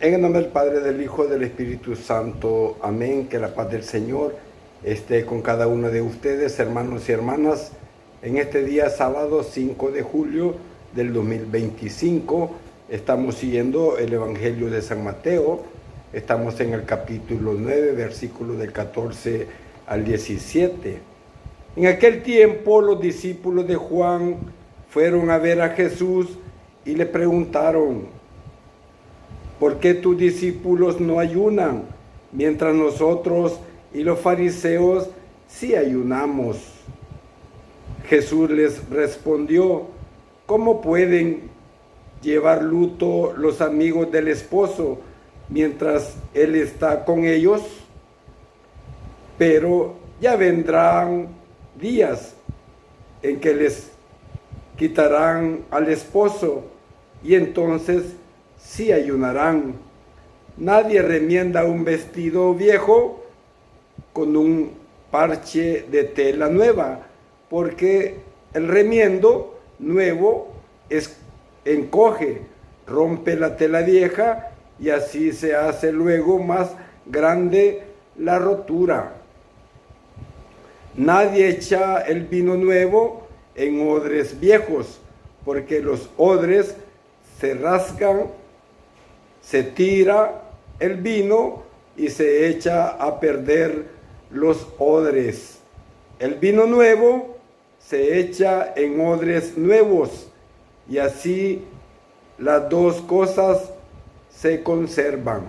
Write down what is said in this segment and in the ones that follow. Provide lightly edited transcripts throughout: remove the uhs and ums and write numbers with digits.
En el nombre del Padre, del Hijo, del Espíritu Santo. Amén. Que la paz del Señor esté con cada uno de ustedes, hermanos y hermanas, en este día sábado 5 de julio del 2025. Estamos siguiendo el Evangelio de San Mateo. Estamos en el capítulo 9, versículos del 14 al 17. En aquel tiempo los discípulos de Juan fueron a ver a Jesús y le preguntaron: ¿por qué tus discípulos no ayunan, mientras nosotros y los fariseos sí ayunamos? Jesús les respondió: ¿cómo pueden llevar luto los amigos del esposo mientras él está con ellos? Pero ya vendrán días en que les quitarán al esposo, y entonces sí ayunarán. Nadie remienda un vestido viejo con un parche de tela nueva, porque el remiendo nuevo encoge, rompe la tela vieja, y así se hace luego más grande la rotura. Nadie echa el vino nuevo en odres viejos, porque los odres se rasgan, se tira el vino y se echa a perder los odres. El vino nuevo se echa en odres nuevos, y así las dos cosas se conservan.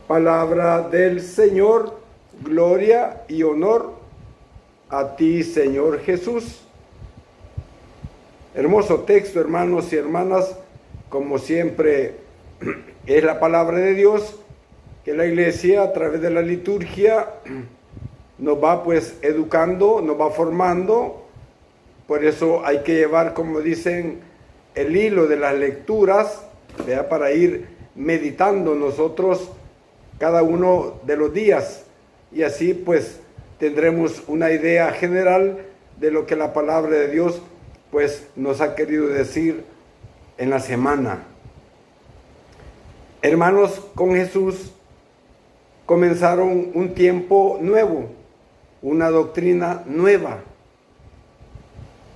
Palabra del Señor. Gloria y honor a ti, Señor Jesús. Hermoso texto, hermanos y hermanas. Como siempre, es la palabra de Dios que la iglesia, a través de la liturgia, nos va pues educando, nos va formando. Por eso hay que llevar, como dicen, el hilo de las lecturas, ¿verdad?, para ir meditando nosotros cada uno de los días. Y así pues tendremos una idea general de lo que la palabra de Dios pues nos ha querido decir en la semana. Hermanos, con Jesús comenzaron un tiempo nuevo, una doctrina nueva,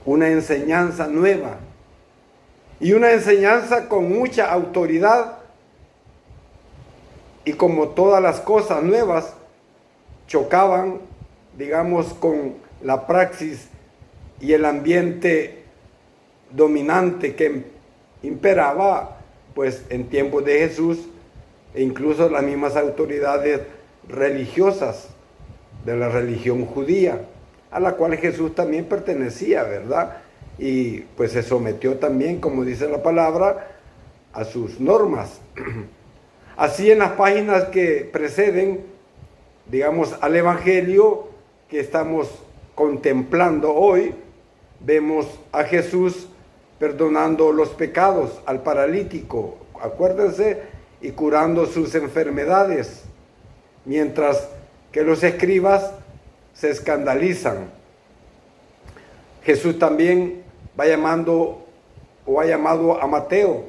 una enseñanza nueva, y una enseñanza con mucha autoridad. Y como todas las cosas nuevas, chocaban, digamos, con la praxis y el ambiente dominante que imperaba pues en tiempos de Jesús, e incluso las mismas autoridades religiosas de la religión judía, a la cual Jesús también pertenecía, ¿verdad? Y pues se sometió también, como dice la palabra, a sus normas. Así, en las páginas que preceden, digamos, al Evangelio que estamos contemplando hoy, vemos a Jesús perdonando los pecados al paralítico, acuérdense, y curando sus enfermedades, mientras que los escribas se escandalizan. Jesús también ha llamado a Mateo,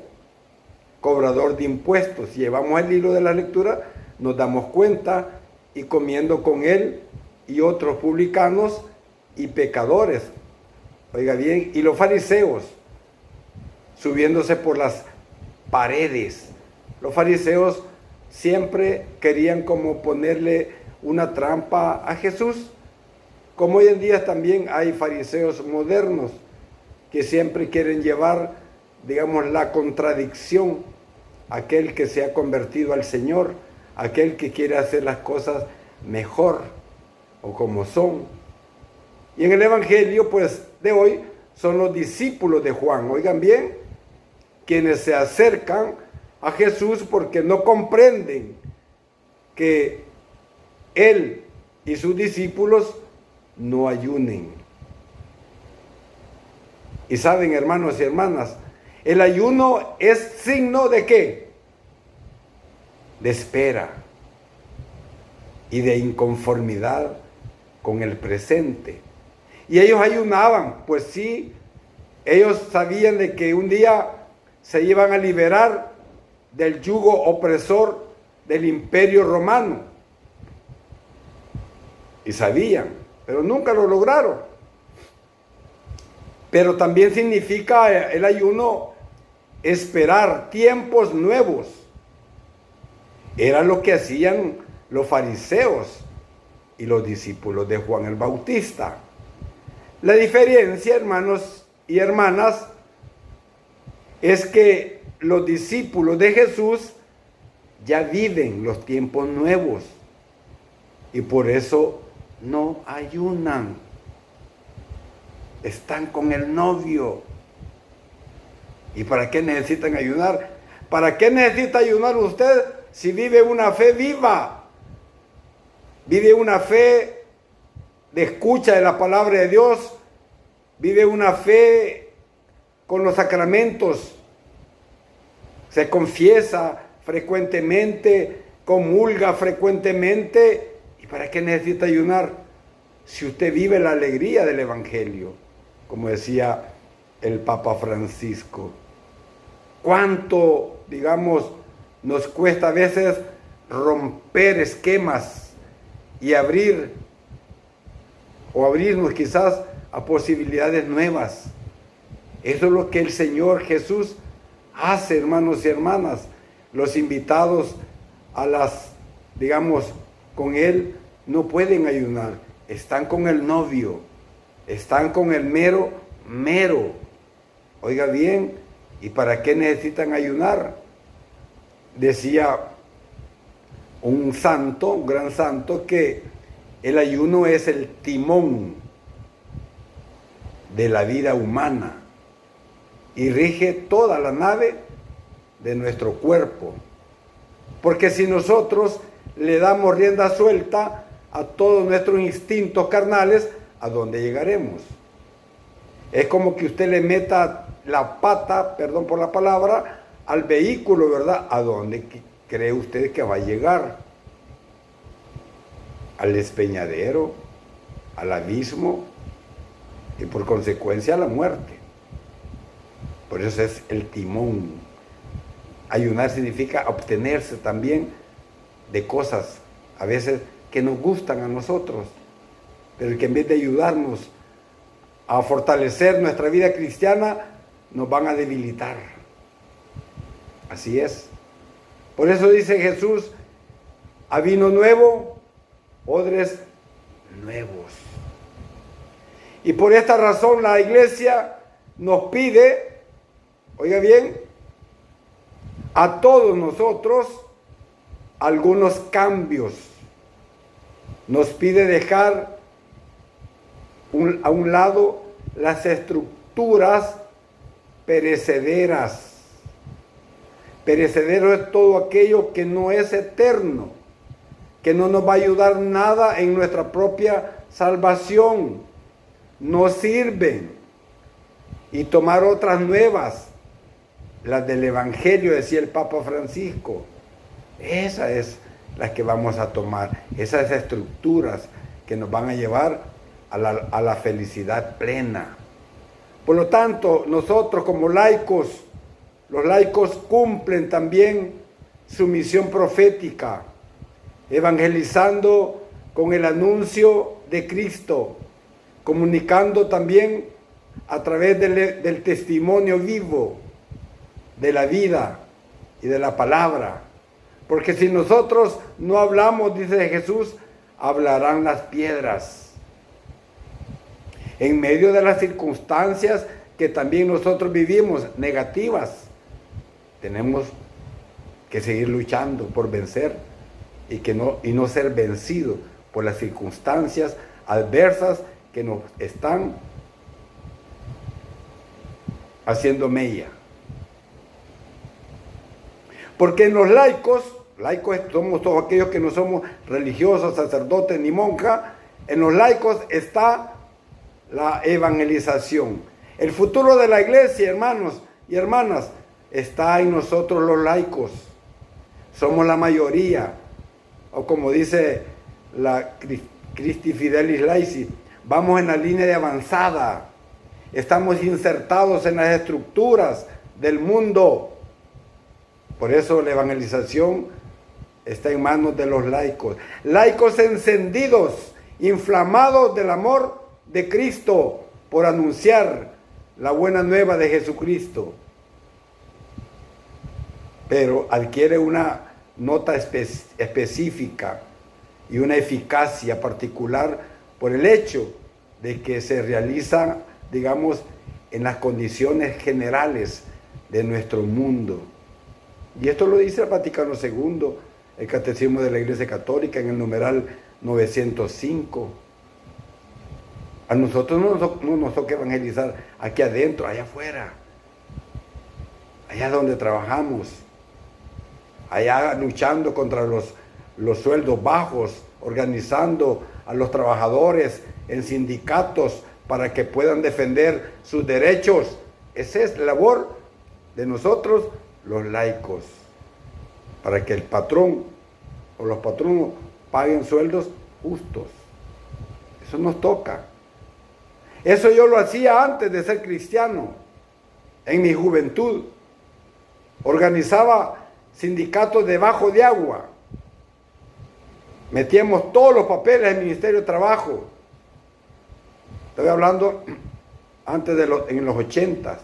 cobrador de impuestos. Si llevamos el hilo de la lectura, nos damos cuenta: y comiendo con él y otros publicanos y pecadores. Oiga bien, y los fariseos subiéndose por las paredes. Los fariseos siempre querían como ponerle una trampa a Jesús, como hoy en día también hay fariseos modernos que siempre quieren llevar, digamos, la contradicción a aquel que se ha convertido al Señor, aquel que quiere hacer las cosas mejor o como son. Y en el Evangelio pues de hoy son los discípulos de Juan, oigan bien, quienes se acercan a Jesús porque no comprenden que él y sus discípulos no ayunen. Y saben, hermanos y hermanas, el ayuno es signo ¿de qué? De espera y de inconformidad con el presente. Y ellos ayunaban, pues sí, ellos sabían de que un día se iban a liberar del yugo opresor del Imperio Romano. Y sabían, pero nunca lo lograron. Pero también significa el ayuno esperar tiempos nuevos. Era lo que hacían los fariseos y los discípulos de Juan el Bautista. La diferencia, hermanos y hermanas, es que los discípulos de Jesús ya viven los tiempos nuevos y por eso no ayunan. Están con el novio. ¿Y para qué necesitan ayunar? ¿Para qué necesita ayunar usted si vive una fe viva? Vive una fe de escucha de la palabra de Dios. Vive una fe con los sacramentos. Se confiesa frecuentemente, comulga frecuentemente. ¿Y para qué necesita ayunar? Si usted vive la alegría del Evangelio, como decía el Papa Francisco. ¿Cuánto, digamos, nos cuesta a veces romper esquemas y abrirnos quizás a posibilidades nuevas? Eso es lo que el Señor Jesús hace, hermanos y hermanas. Los invitados a las, digamos, con Él no pueden ayunar. Están con el novio, están con el mero. Oiga bien, ¿y para qué necesitan ayunar? Decía un santo, un gran santo, que el ayuno es el timón de la vida humana y rige toda la nave de nuestro cuerpo. Porque si nosotros le damos rienda suelta a todos nuestros instintos carnales, ¿a dónde llegaremos? Es como que usted le meta la pata, perdón por la palabra, al vehículo, ¿verdad? ¿A dónde cree usted que va a llegar? Al despeñadero, al abismo y por consecuencia a la muerte. Por eso es el timón. Ayunar significa obtenerse también de cosas a veces que nos gustan a nosotros, pero que en vez de ayudarnos a fortalecer nuestra vida cristiana, nos van a debilitar. Así es. Por eso dice Jesús, a vino nuevo, odres nuevos. Y por esta razón la iglesia nos pide, oiga bien, a todos nosotros algunos cambios. Nos pide dejar a un lado las estructuras perecederas. Perecedero es todo aquello que no es eterno, que no nos va a ayudar nada en nuestra propia salvación. No sirven. Y tomar otras nuevas, las del Evangelio, decía el Papa Francisco. Esas es las que vamos a tomar, esas estructuras que nos van a llevar a la felicidad plena. Por lo tanto, nosotros como laicos, los laicos cumplen también su misión profética, evangelizando con el anuncio de Cristo, comunicando también a través del testimonio vivo de la vida y de la palabra. Porque si nosotros no hablamos, dice Jesús, hablarán las piedras. En medio de las circunstancias que también nosotros vivimos, negativas, tenemos que seguir luchando por vencer y no ser vencidos por las circunstancias adversas que nos están haciendo mella. Porque en los laicos somos todos aquellos que no somos religiosos, sacerdotes ni monjas, en los laicos está la evangelización. El futuro de la iglesia, hermanos y hermanas, está en nosotros los laicos. Somos la mayoría, o como dice la Christi Fidelis Laici, vamos en la línea de avanzada, estamos insertados en las estructuras del mundo. Por eso la evangelización está en manos de los laicos. Laicos encendidos, inflamados del amor de Cristo por anunciar la buena nueva de Jesucristo. Pero adquiere una nota específica y una eficacia particular por el hecho de que se realiza, digamos, en las condiciones generales de nuestro mundo. Y esto lo dice el Vaticano II, el Catecismo de la Iglesia Católica, en el numeral 905. A nosotros no nos toca evangelizar aquí adentro, allá afuera, allá donde trabajamos, allá luchando contra los sueldos bajos, organizando a los trabajadores en sindicatos para que puedan defender sus derechos. Esa es la labor de nosotros, los laicos, para que el patrón o los patronos paguen sueldos justos. Eso nos toca. Eso yo lo hacía antes de ser cristiano, en mi juventud. Organizaba sindicatos debajo de agua. Metíamos todos los papeles del Ministerio de Trabajo. Estoy hablando antes en los 80.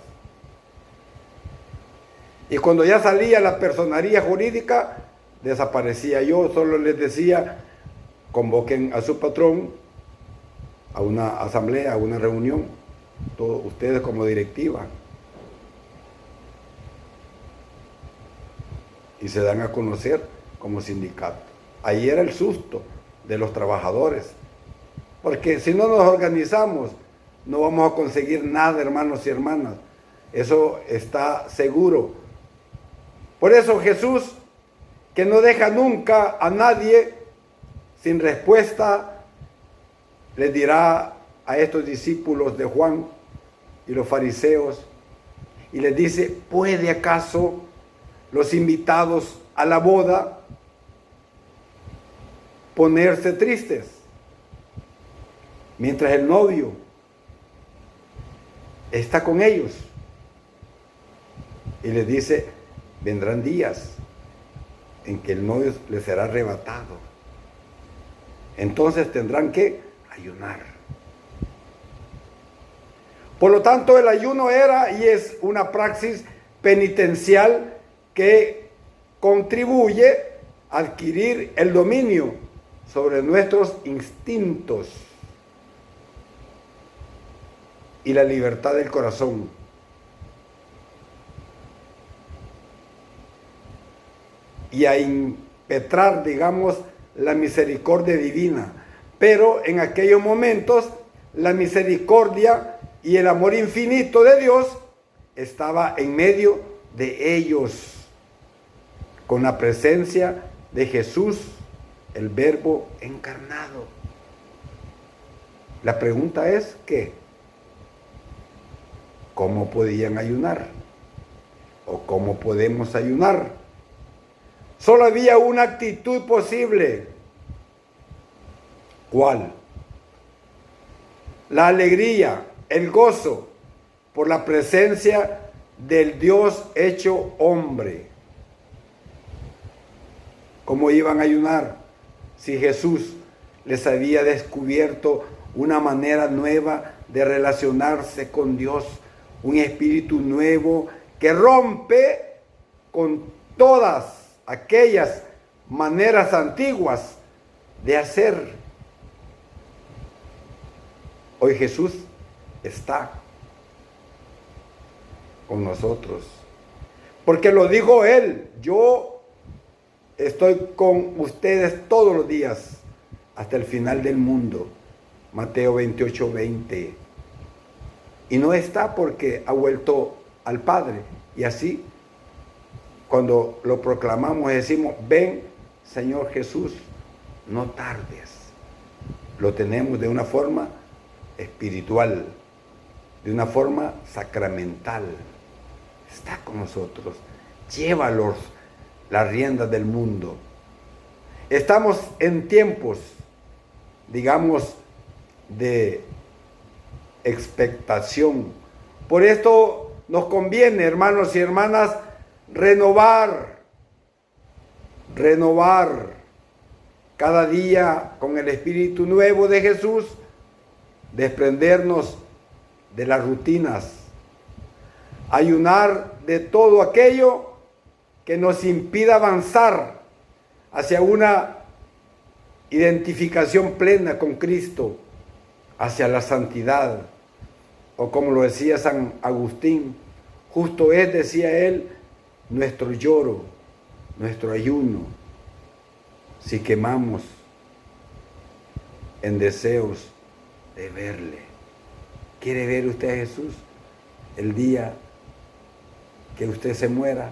Y cuando ya salía la personería jurídica, desaparecía yo. Solo les decía, convoquen a su patrón a una asamblea, a una reunión, todos ustedes como directiva. Y se dan a conocer como sindicato. Ahí era el susto de los trabajadores. Porque si no nos organizamos, no vamos a conseguir nada, hermanos y hermanas. Eso está seguro. Por eso Jesús, que no deja nunca a nadie sin respuesta, les dirá a estos discípulos de Juan y los fariseos, y les dice, ¿puede acaso los invitados a la boda ponerse tristes mientras el novio está con ellos? Y les dice, vendrán días en que el novio les será arrebatado. Entonces tendrán que ayunar. Por lo tanto, el ayuno era y es una praxis penitencial que contribuye a adquirir el dominio sobre nuestros instintos y la libertad del corazón. Y a impetrar, digamos, la misericordia divina. Pero en aquellos momentos, la misericordia y el amor infinito de Dios estaba en medio de ellos, con la presencia de Jesús, el Verbo encarnado. La pregunta es ¿qué? ¿Cómo podían ayunar? ¿O cómo podemos ayunar? Solo había una actitud posible. ¿Cuál? La alegría, el gozo por la presencia del Dios hecho hombre. ¿Cómo iban a ayunar si Jesús les había descubierto una manera nueva de relacionarse con Dios? Un espíritu nuevo que rompe con todas aquellas maneras antiguas de hacer. Hoy Jesús está con nosotros, porque lo dijo Él: yo estoy con ustedes todos los días hasta el final del mundo. Mateo 28:20. Y no está porque ha vuelto al Padre. Y así, cuando lo proclamamos y decimos: ven, Señor Jesús, no tardes. Lo tenemos de una forma espiritual, de una forma sacramental. Está con nosotros. Llévalos las riendas del mundo. Estamos en tiempos, digamos, de expectación. Por esto nos conviene, hermanos y hermanas, renovar renovar cada día con el Espíritu nuevo de Jesús, desprendernos de las rutinas, ayunar de todo aquello que nos impida avanzar hacia una identificación plena con Cristo, hacia la santidad, o como lo decía San Agustín, justo es, decía él, nuestro lloro, nuestro ayuno, si quemamos en deseos de verle. ¿Quiere ver usted a Jesús el día que usted se muera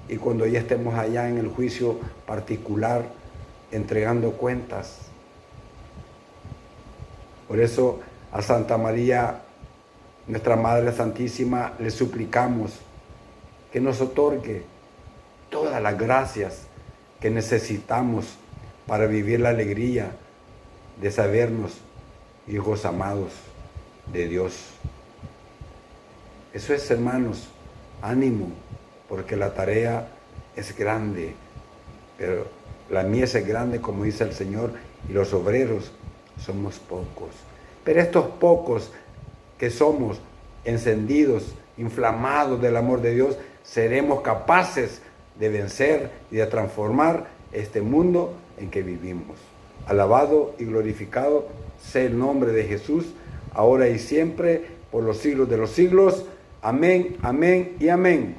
y cuando ya estemos allá en el juicio particular entregando cuentas? Por eso a Santa María, nuestra Madre Santísima, le suplicamos que nos otorgue todas las gracias que necesitamos para vivir la alegría de sabernos hijos amados de Dios. Eso es, hermanos, ánimo, porque la tarea es grande, pero la mies es grande, como dice el Señor, y los obreros somos pocos. Pero estos pocos que somos encendidos, inflamados del amor de Dios, seremos capaces de vencer y de transformar este mundo en que vivimos. Alabado y glorificado sea el nombre de Jesús, ahora y siempre, por los siglos de los siglos. Amén, amén y amén.